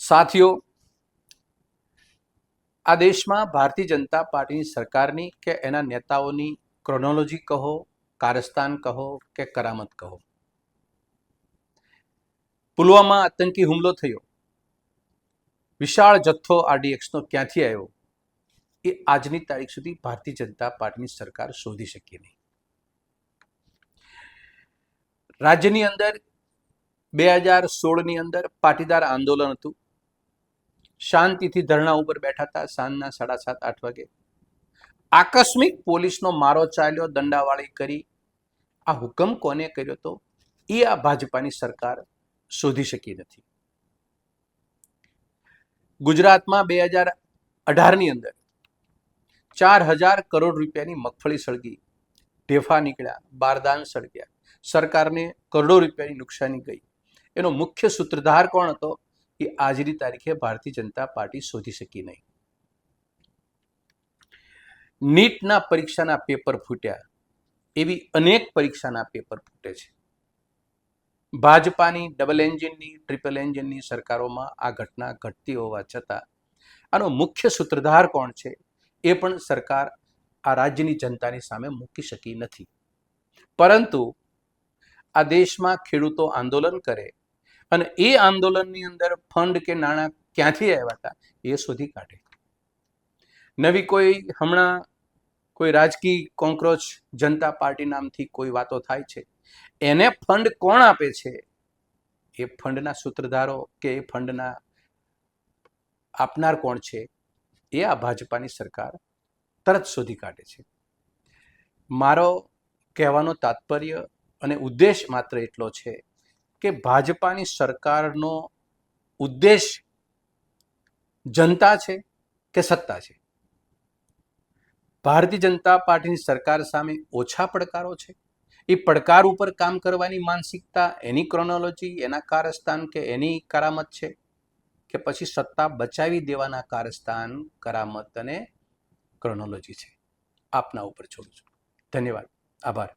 સાથીઓ, આ દેશમાં ભારતીય જનતા પાર્ટીની સરકારની કે એના નેતાઓની ક્રોનોલોજી કહો, કારસ્તાન કહો કે કરામત કહો. પુલવામા આતંકી હુમલો થયો, વિશાળ જથ્થો આરડીએક્સનો ક્યાંથી આવ્યો એ આજની તારીખ સુધી ભારતીય જનતા પાર્ટીની સરકાર શોધી શકી નહીં. રાજ્યની અંદર 2016ની અંદર પાટીદાર આંદોલન હતું. શાંતિથી ધરણા ઉપર બેઠા હતા સાંજના 7:30-8 વાગે. આકસ્મિક પોલીસનો મારો ચાલ્યો, દંડાવાળી કરી. આ હુકમ કોને કર્યો હતો એ આ ભાજપાની સરકાર શોધી શકી નથી. ગુજરાતમાં 2018ની અંદર 4,000 કરોડ રૂપિયાની મગફળી સળગી, ઢેફા નીકળ્યા, બારદાન સળગ્યા, સરકારને કરોડો રૂપિયાની નુકસાની ગઈ. એનો મુખ્ય સૂત્રધાર કોણ હતો એ આજની તારીખે ભારતીય જનતા પાર્ટી શોધી શકી નહીં. નીટના પરીક્ષાના પેપર ફૂટ્યા, એવી અનેક પરીક્ષાના પેપર ફૂટે છે. ભાજપાની ડબલ એન્જિનની, ટ્રિપલ એન્જિનની સરકારોમાં આ ઘટના ઘટતી હોવા છતાં આનો મુખ્ય સૂત્રધાર કોણ છે એ પણ સરકાર આ રાજ્યની જનતાની સામે મૂકી શકી નથી. પરંતુ આ દેશમાં ખેડૂતો આંદોલન કરે અને એ આંદોલનની અંદર ફંડ કે નાણાં ક્યાંથી આવ્યા હતા એ શોધી કાઢે. નવી હમણાં કોઈ રાજકીય કોંક્રોચ જનતા પાર્ટી નામથી કોઈ વાતો થાય છે, એને ફંડ કોણ આપે છે એ ફંડના સૂત્રધારો કે એ ફંડના આપનાર કોણ છે એ આ ભાજપાની સરકાર તરત શોધી કાઢે છે. મારો કહેવાનો તાત્પર્ય અને ઉદ્દેશ માત્ર એટલો છે કે ભાજપાની સરકારનો ઉદ્દેશ જનતા છે કે સત્તા છે? ભારતીય જનતા પાર્ટીની સરકાર સામે ઓછા પડકારો છે. એ પડકાર ઉપર કામ કરવાની માનસિકતા, એની ક્રોનોલોજી, એના કારસ્તાન કે એની કરામત છે, કે પછી સત્તા બચાવી દેવાના કારસ્તાન, કરામત અને ક્રોનોલોજી છે? આપના ઉપર છોડું છું. ધન્યવાદ, આભાર.